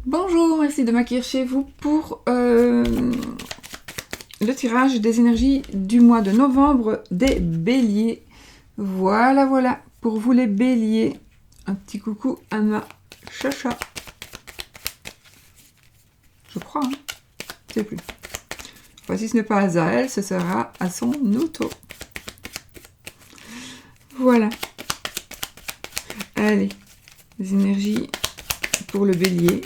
Bonjour, merci de m'accueillir chez vous pour le tirage des énergies du mois de novembre des béliers. Voilà, voilà, pour vous les béliers. Un petit coucou à ma chacha. Je crois, hein. Je sais plus. Enfin, si ce n'est pas à elle, ce sera à son auto. Voilà. Allez, les énergies pour le bélier.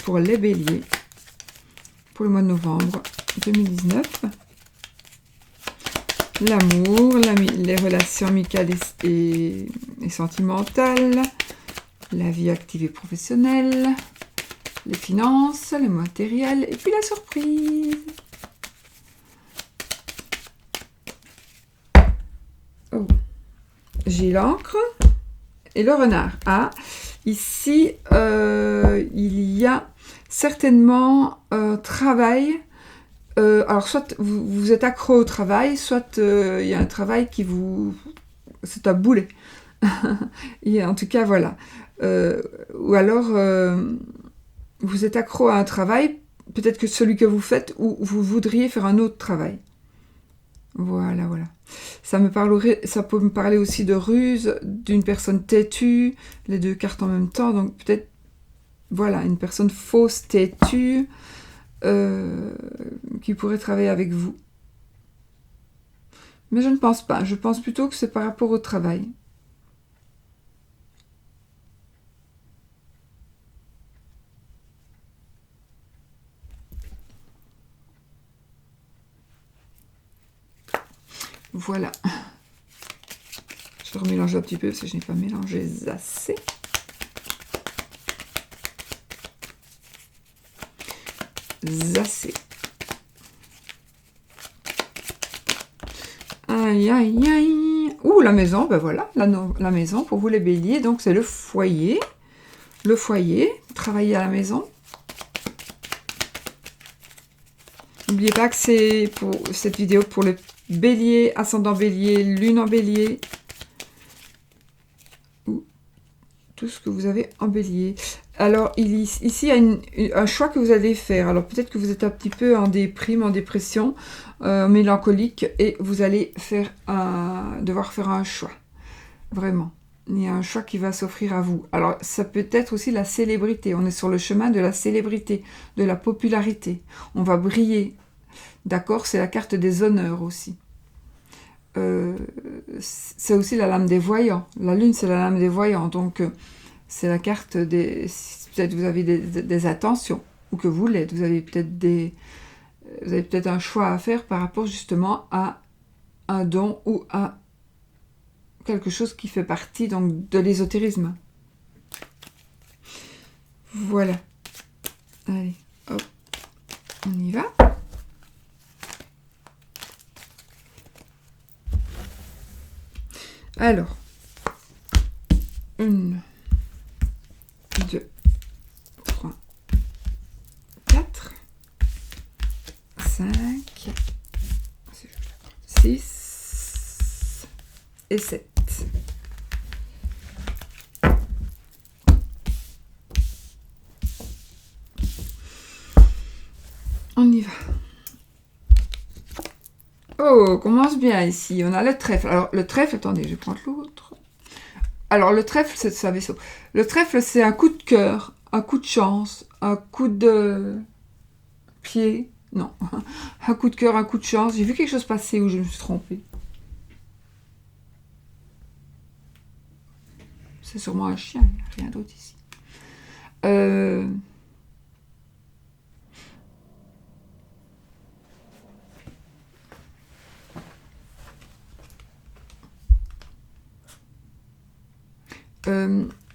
Pour les béliers, pour le mois de novembre 2019. L'amour, les relations amicales et sentimentales, la vie active et professionnelle, les finances, le matériel et puis la surprise. Oh. J'ai l'encre et le renard. Ah, ici, il y a certainement un travail. Alors, soit vous êtes accro au travail, soit il y a un travail qui vous... C'est un boulet. Et en tout cas, voilà. Ou alors, vous êtes accro à un travail, peut-être que celui que vous faites, ou vous voudriez faire un autre travail. Voilà, voilà. Ça peut me parler aussi de ruse, d'une personne têtue, les deux cartes en même temps, donc peut-être, voilà, une personne fausse, têtue, qui pourrait travailler avec vous. Mais je ne pense pas, je pense plutôt que c'est par rapport au travail. Voilà. Je vais remélanger un petit peu parce que je n'ai pas mélangé assez. Assez. Aïe, aïe, aïe. Ouh, la maison, ben voilà, la maison pour vous les béliers, donc c'est le foyer. Le foyer, travailler à la maison. N'oubliez pas que c'est pour cette vidéo pour le bélier, ascendant bélier, lune en bélier. Ou tout ce que vous avez en bélier. Alors, ici, il y a un choix que vous allez faire. Alors, peut-être que vous êtes un petit peu en déprime, en dépression, mélancolique, et vous allez devoir faire un choix. Vraiment. Il y a un choix qui va s'offrir à vous. Alors, ça peut être aussi la célébrité. On est sur le chemin de la célébrité, de la popularité. On va briller. D'accord? C'est la carte des honneurs aussi. C'est aussi la lame des voyants. La lune, c'est la lame des voyants. Donc, c'est la carte des... Peut-être vous avez des attentions, ou que vous l'êtes. Vous avez peut-être un choix à faire par rapport justement à un don ou à quelque chose qui fait partie donc de l'ésotérisme. Voilà. Allez, hop, on y va. Alors, 1, 2, 3, 4, 5, 6 et 7. On y va. Oh, on commence bien ici. On a le trèfle. Alors, le trèfle, attendez, je vais prendre l'autre. Alors, le trèfle, c'est un vaisseau. Le trèfle, c'est un coup de cœur, un coup de chance, un coup de pied. Non, un coup de cœur, un coup de chance. J'ai vu quelque chose passer où je me suis trompée. C'est sûrement un chien, il n'y a rien d'autre ici.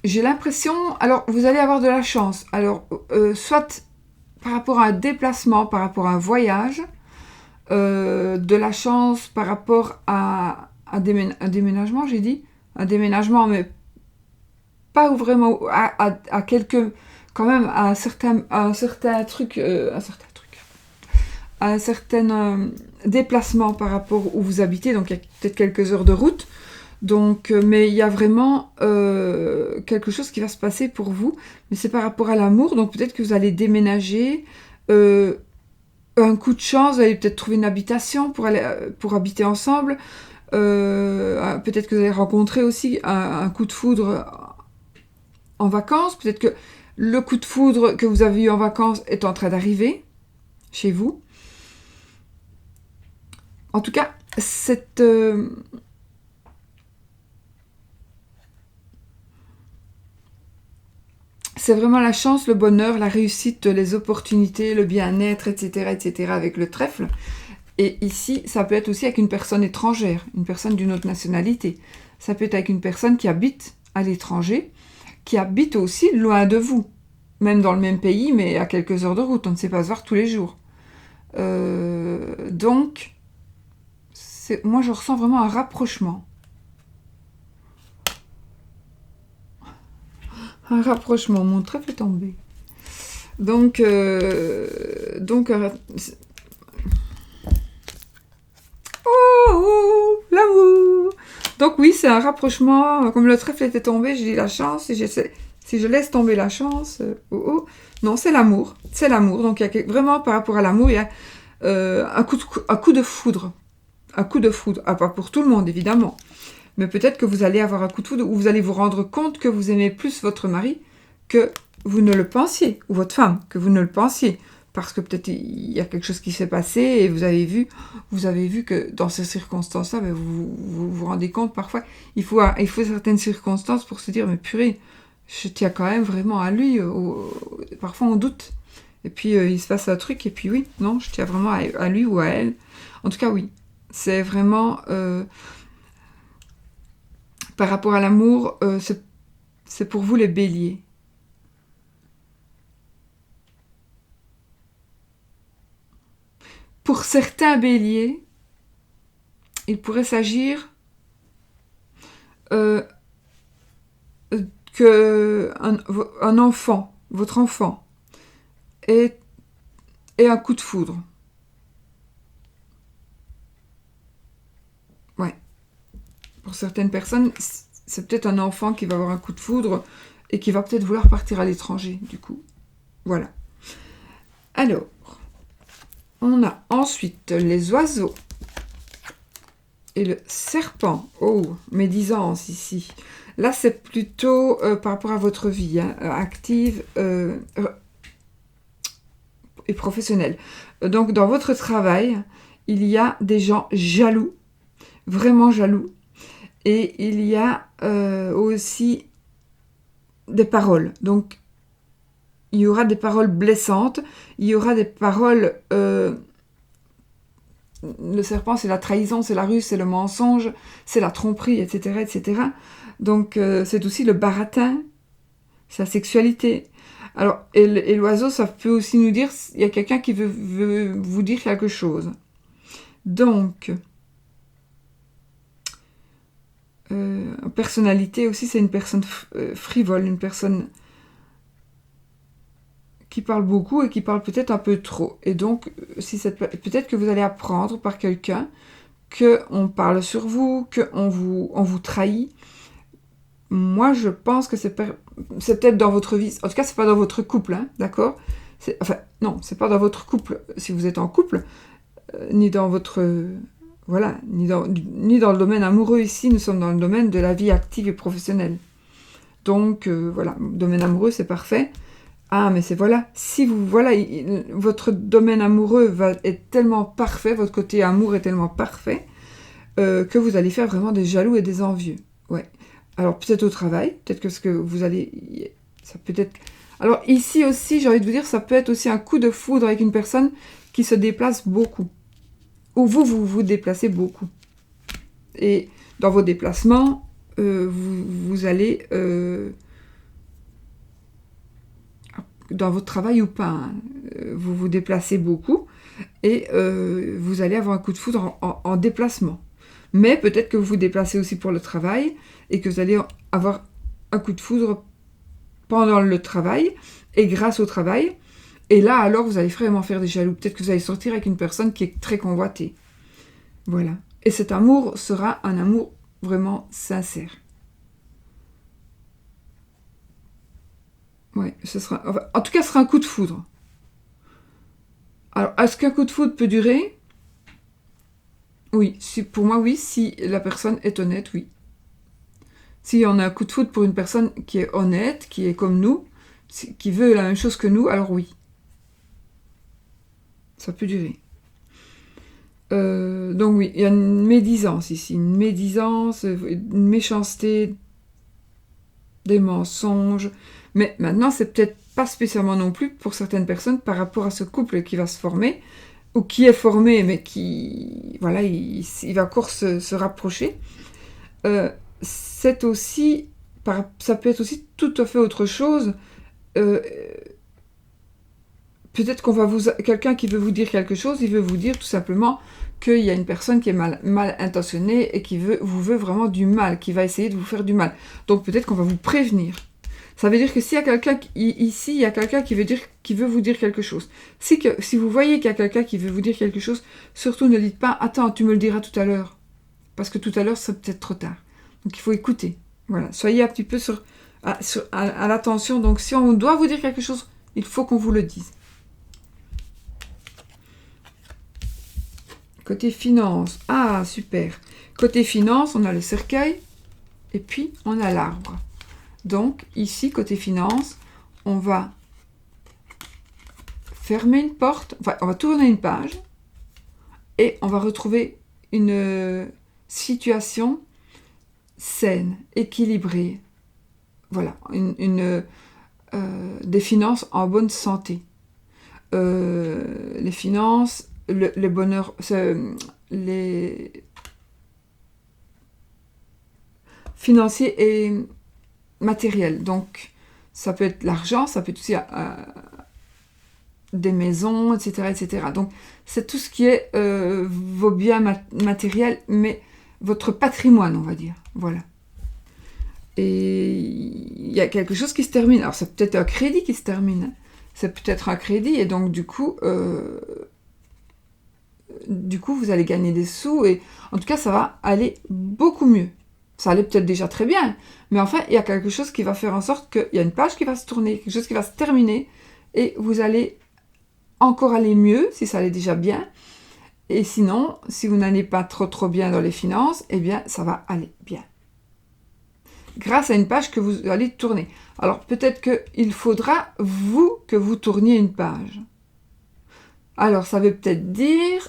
J'ai l'impression... Alors, vous allez avoir de la chance. Alors, soit par rapport à un déplacement, par rapport à un voyage, de la chance par rapport à un déménagement, j'ai dit. Un déménagement, mais pas vraiment... À quelques... Quand même, à un certain truc... à un certain déplacement par rapport où vous habitez. Donc, il y a peut-être quelques heures de route. Donc, mais il y a vraiment quelque chose qui va se passer pour vous, mais c'est par rapport à l'amour, donc peut-être que vous allez déménager, un coup de chance, vous allez peut-être trouver une habitation pour habiter ensemble, peut-être que vous allez rencontrer aussi un coup de foudre en vacances, peut-être que le coup de foudre que vous avez eu en vacances est en train d'arriver chez vous. En tout cas, c'est vraiment la chance, le bonheur, la réussite, les opportunités, le bien-être, etc., etc. avec le trèfle. Et ici, ça peut être aussi avec une personne étrangère, une personne d'une autre nationalité. Ça peut être avec une personne qui habite à l'étranger, qui habite aussi loin de vous, même dans le même pays, mais à quelques heures de route. On ne sait pas se voir tous les jours. Donc, moi, je ressens vraiment un rapprochement. Un rapprochement. Mon trèfle est tombé. Donc, oh, l'amour. Donc oui, c'est un rapprochement. Comme le trèfle était tombé, j'ai dit la chance. Si je laisse tomber la chance, non, c'est l'amour. C'est l'amour. Donc il y a vraiment par rapport à l'amour, il y a un coup de foudre. Un coup de foudre. Ah, pas pour tout le monde, évidemment. Mais peut-être que vous allez avoir un coup de foudre où vous allez vous rendre compte que vous aimez plus votre mari que vous ne le pensiez, ou votre femme, que vous ne le pensiez. Parce que peut-être il y a quelque chose qui s'est passé et vous avez vu que dans ces circonstances-là, ben, vous rendez compte parfois, il faut certaines circonstances pour se dire, mais purée, je tiens quand même vraiment à lui. Parfois on doute. Et puis il se passe un truc, et puis oui, non, je tiens vraiment à lui ou à elle. En tout cas, oui. C'est vraiment... par rapport à l'amour, c'est pour vous les béliers. Pour certains béliers, il pourrait s'agir que un enfant, votre enfant, ait un coup de foudre. Ouais. Pour certaines personnes, c'est peut-être un enfant qui va avoir un coup de foudre et qui va peut-être vouloir partir à l'étranger, du coup. Voilà. Alors, on a ensuite les oiseaux et le serpent. Oh, médisance ici. Là, c'est plutôt par rapport à votre vie, hein, active et professionnelle. Donc, dans votre travail, il y a des gens jaloux, vraiment jaloux. Et il y a aussi des paroles. Donc, il y aura des paroles blessantes, il y aura des paroles... le serpent, c'est la trahison, c'est la ruse, c'est le mensonge, c'est la tromperie, etc. etc. Donc, c'est aussi le baratin, c'est la sexualité. Alors, et l'oiseau, ça peut aussi nous dire, il y a quelqu'un qui veut vous dire quelque chose. Donc, personnalité aussi, c'est une personne frivole, une personne qui parle beaucoup et qui parle peut-être un peu trop. Et donc, peut-être que vous allez apprendre par quelqu'un qu'on parle sur vous, qu'on vous trahit. Moi, je pense que c'est peut-être dans votre vie. En tout cas, c'est pas dans votre couple, hein, d'accord ? Enfin, non, c'est pas dans votre couple, si vous êtes en couple, ni dans votre... voilà, ni dans le domaine amoureux ici, nous sommes dans le domaine de la vie active et professionnelle. Donc, voilà, domaine amoureux, c'est parfait. Ah, mais c'est voilà, si vous, voilà, votre domaine amoureux est tellement parfait, votre côté amour est tellement parfait, que vous allez faire vraiment des jaloux et des envieux. Ouais. Alors, peut-être au travail, peut-être que ce que vous allez... Ça peut être... Alors, ici aussi, j'ai envie de vous dire, ça peut être aussi un coup de foudre avec une personne qui se déplace beaucoup. Ou vous déplacez beaucoup. Et dans vos déplacements, vous allez... dans votre travail ou pas, hein, vous vous déplacez beaucoup et vous allez avoir un coup de foudre en déplacement. Mais peut-être que vous vous déplacez aussi pour le travail et que vous allez avoir un coup de foudre pendant le travail et grâce au travail. Et là, alors, vous allez vraiment faire des jaloux. Peut-être que vous allez sortir avec une personne qui est très convoitée. Voilà. Et cet amour sera un amour vraiment sincère. Oui, ce sera, enfin, en tout cas, ce sera un coup de foudre. Alors, est-ce qu'un coup de foudre peut durer? Oui, pour moi, oui, si la personne est honnête, oui. Si on a un coup de foudre pour une personne qui est honnête, qui est comme nous, qui veut la même chose que nous, alors oui. Ça peut durer. Donc oui, il y a une médisance ici, une médisance, une méchanceté, des mensonges. Mais maintenant, c'est peut-être pas spécialement non plus pour certaines personnes par rapport à ce couple qui va se former, ou qui est formé, mais qui, voilà, il va encore se rapprocher. C'est aussi, ça peut être aussi tout à fait autre chose. Euh, Peut-être quelqu'un qui veut vous dire quelque chose, il veut vous dire tout simplement qu'il y a une personne qui est mal intentionnée et qui vous veut vraiment du mal, qui va essayer de vous faire du mal. Donc peut-être qu'on va vous prévenir. Ça veut dire que s'il y a quelqu'un ici, il y a quelqu'un qui veut vous dire quelque chose. Si vous voyez qu'il y a quelqu'un qui veut vous dire quelque chose, surtout ne dites pas attends, tu me le diras tout à l'heure, parce que tout à l'heure c'est peut-être trop tard. Donc il faut écouter. Voilà, soyez un petit peu à l'attention. Donc si on doit vous dire quelque chose, il faut qu'on vous le dise. Côté finance, ah super. Côté finance, on a le cercueil et puis on a l'arbre. Donc ici, côté finance, on va fermer une porte, enfin on va tourner une page et on va retrouver une situation saine, équilibrée. Voilà, des finances en bonne santé. Les finances, le bonheur, les financiers et matériels. Donc, ça peut être l'argent, ça peut être aussi des maisons, etc., etc. Donc, c'est tout ce qui est vos biens matériels, mais votre patrimoine, on va dire. Voilà. Et il y a quelque chose qui se termine. Alors, c'est peut-être un crédit qui se termine. Hein. C'est peut-être un crédit, et donc, du coup, vous allez gagner des sous, et en tout cas, ça va aller beaucoup mieux. Ça allait peut-être déjà très bien, mais enfin, il y a quelque chose qui va faire en sorte qu'il y a une page qui va se tourner, quelque chose qui va se terminer, et vous allez encore aller mieux, si ça allait déjà bien, et sinon, si vous n'allez pas trop bien dans les finances, eh bien, ça va aller bien. Grâce à une page que vous allez tourner. Alors, peut-être qu'il faudra, que vous tourniez une page. Alors, ça veut peut-être dire...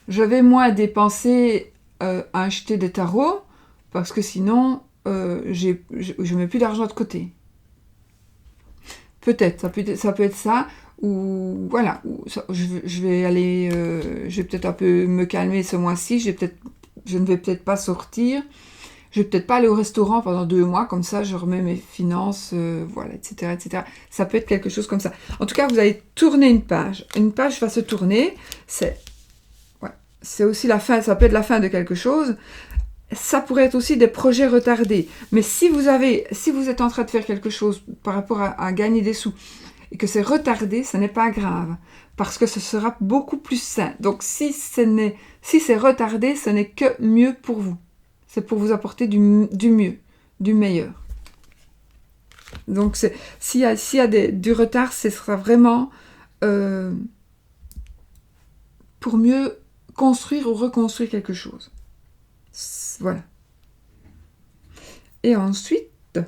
je vais moins dépenser à acheter des tarots, parce que sinon, je ne mets plus d'argent de côté. Peut-être, ça peut être ça, ou voilà, je vais aller, je vais peut-être un peu me calmer ce mois-ci, je ne vais peut-être pas sortir, je vais peut-être pas aller au restaurant pendant 2 mois, comme ça je remets mes finances, voilà, etc., etc. Ça peut être quelque chose comme ça. En tout cas, vous allez tourner une page va se tourner, c'est aussi la fin, ça peut être la fin de quelque chose. Ça pourrait être aussi des projets retardés. Mais si vous êtes en train de faire quelque chose par rapport à gagner des sous et que c'est retardé, ce n'est pas grave. Parce que ce sera beaucoup plus sain. Donc si c'est retardé, ce n'est que mieux pour vous. C'est pour vous apporter du mieux, du meilleur. Donc s'il y a du retard, ce sera vraiment pour mieux construire ou reconstruire quelque chose. Voilà. Et ensuite,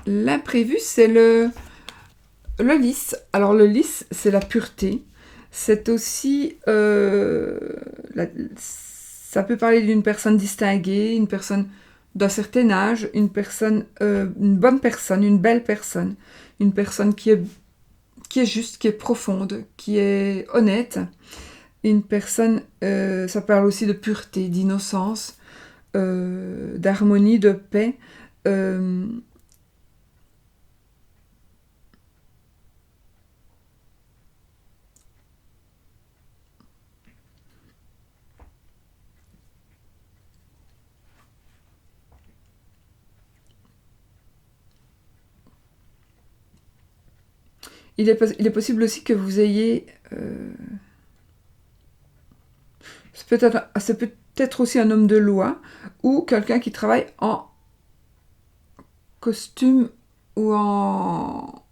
l'imprévu, c'est le lys. Alors le lys, c'est la pureté. C'est aussi... ça peut parler d'une personne distinguée, une personne d'un certain âge, une bonne personne, une belle personne, une personne qui est juste, qui est profonde, qui est honnête. Une personne, ça parle aussi de pureté, d'innocence, d'harmonie, de paix. Il est possible aussi que vous ayez C'est peut-être aussi un homme de loi ou quelqu'un qui travaille en costume ou en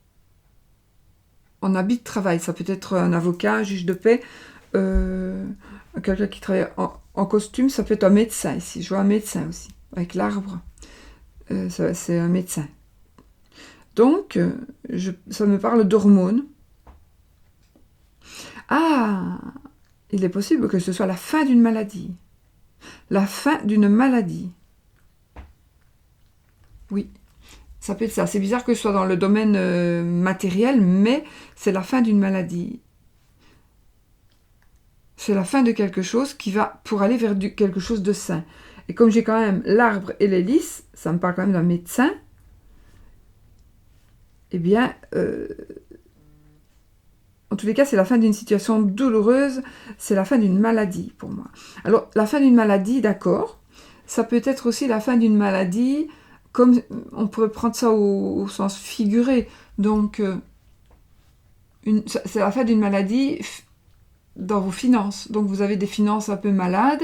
habit de travail. Ça peut être un avocat, un juge de paix, quelqu'un qui travaille en costume, ça peut être un médecin ici. Je vois un médecin aussi, avec l'arbre. C'est un médecin. Donc, ça me parle d'hormones. Ah, il est possible que ce soit la fin d'une maladie. La fin d'une maladie. Oui, ça peut être ça. C'est bizarre que ce soit dans le domaine matériel, mais c'est la fin d'une maladie. C'est la fin de quelque chose qui va pour aller vers quelque chose de sain. Et comme j'ai quand même l'arbre et l'hélice, ça me parle quand même d'un médecin, eh bien, en tous les cas, c'est la fin d'une situation douloureuse, c'est la fin d'une maladie pour moi. Alors, la fin d'une maladie, d'accord, ça peut être aussi la fin d'une maladie, comme on pourrait prendre ça au sens figuré. Donc, c'est la fin d'une maladie dans vos finances. Donc, vous avez des finances un peu malades,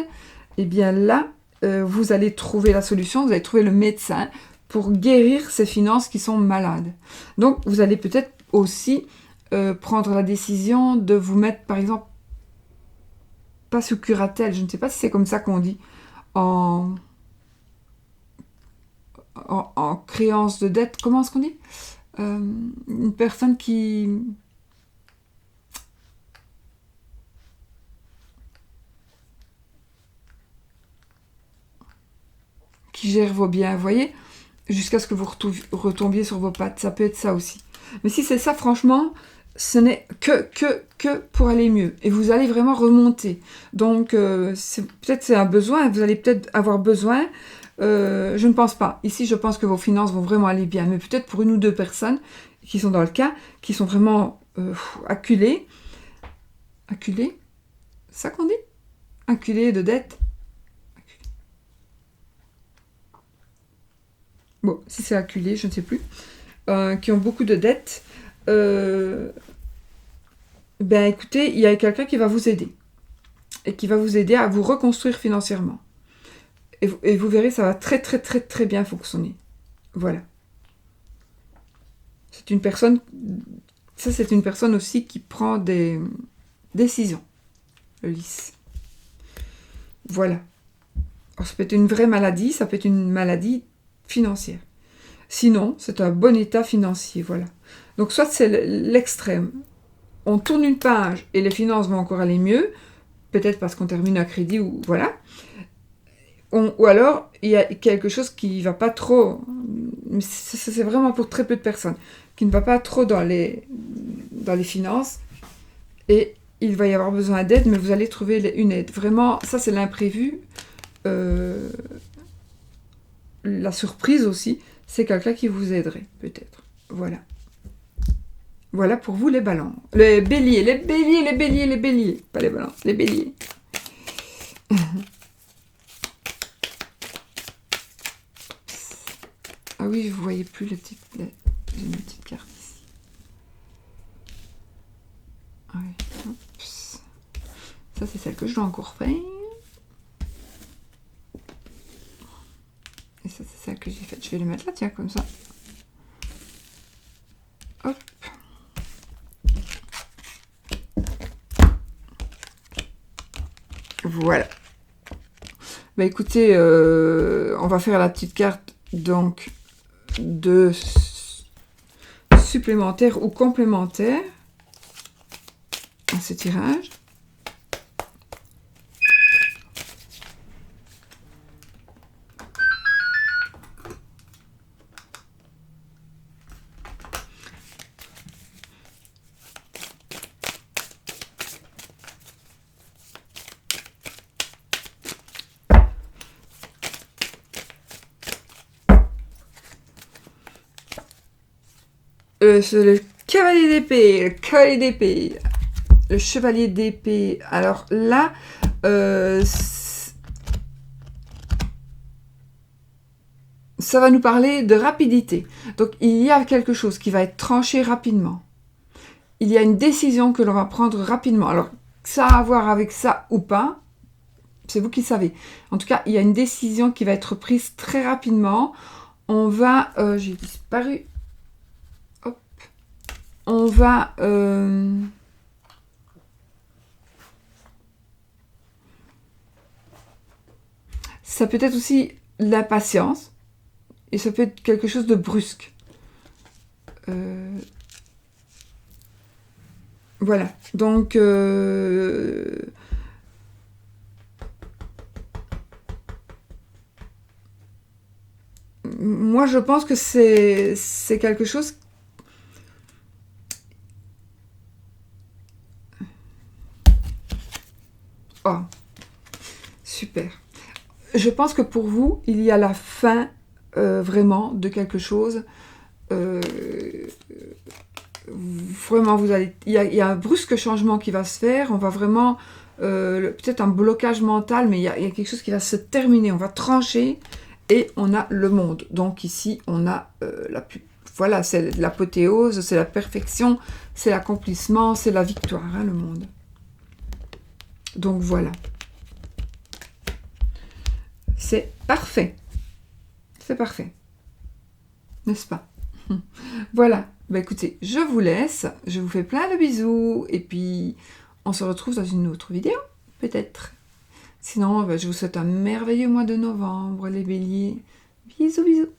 et bien là, vous allez trouver la solution, vous allez trouver le médecin pour guérir ces finances qui sont malades. Donc, vous allez peut-être aussi prendre la décision de vous mettre, par exemple, pas sous curatelle, je ne sais pas si c'est comme ça qu'on dit, en créance de dette, comment est-ce qu'on dit une personne qui gère vos biens, vous voyez, jusqu'à ce que vous retombiez sur vos pattes, ça peut être ça aussi. Mais si c'est ça, franchement, ce n'est que pour aller mieux. Et vous allez vraiment remonter. Donc, peut-être c'est un besoin, vous allez peut-être avoir besoin, je ne pense pas. Ici, je pense que vos finances vont vraiment aller bien. Mais peut-être pour une ou deux personnes qui sont dans le cas, qui sont vraiment acculées. Acculées, c'est ça qu'on dit? Acculées de dettes. Bon, si c'est acculé, je ne sais plus. Qui ont beaucoup de dettes. Ben écoutez, il y a quelqu'un qui va vous aider. Et qui va vous aider à vous reconstruire financièrement. Et vous verrez, ça va très très très très bien fonctionner. Voilà. C'est une personne... Ça, c'est une personne aussi qui prend des décisions. Le lys. Voilà. Alors, ça peut être une vraie maladie, ça peut être une maladie financière. Sinon, c'est un bon état financier, voilà. Donc, soit c'est l'extrême. On tourne une page et les finances vont encore aller mieux, peut-être parce qu'on termine un crédit ou voilà. Ou alors, il y a quelque chose qui ne va pas trop, mais c'est vraiment pour très peu de personnes, qui ne va pas trop dans les finances, et il va y avoir besoin d'aide, mais vous allez trouver une aide. Vraiment, ça c'est l'imprévu. La surprise aussi, c'est quelqu'un qui vous aiderait, peut-être. Voilà. Voilà pour vous les balances. Les béliers. Pas les balances, les béliers. Ah oui, vous voyez plus j'ai une petite carte ici. Ah oui. Oups. Ça, c'est celle que je dois encore faire. Et ça, c'est celle que j'ai faite. Je vais les mettre là, tiens, comme ça. Hop. Voilà. Bah écoutez, on va faire la petite carte, donc, de supplémentaire ou complémentaire à ce tirage. C'est le cavalier d'épée, le chevalier d'épée. Alors là, ça va nous parler de rapidité. Donc il y a quelque chose qui va être tranché rapidement. Il y a une décision que l'on va prendre rapidement. Alors ça a à voir avec ça ou pas, C'est vous qui savez. En tout cas, il y a une décision qui va être prise très rapidement. On va... j'ai disparu. Hop. On va... ça peut être aussi l'impatience. Et ça peut être quelque chose de brusque. Voilà. Donc... moi, je pense que c'est quelque chose... Oh, super. Je pense que pour vous, il y a la fin vraiment de quelque chose. Vraiment, vous allez, il y a un brusque changement qui va se faire. On va vraiment... peut-être un blocage mental, mais il y a quelque chose qui va se terminer. On va trancher et on a le monde. Donc ici, on a voilà, c'est l'apothéose, c'est la perfection, c'est l'accomplissement, c'est la victoire, hein, le monde. Donc voilà. C'est parfait. C'est parfait. N'est-ce pas? Voilà. Bah écoutez, je vous laisse. Je vous fais plein de bisous. Et puis, on se retrouve dans une autre vidéo, peut-être. Sinon, bah, je vous souhaite un merveilleux mois de novembre, les béliers. Bisous, bisous.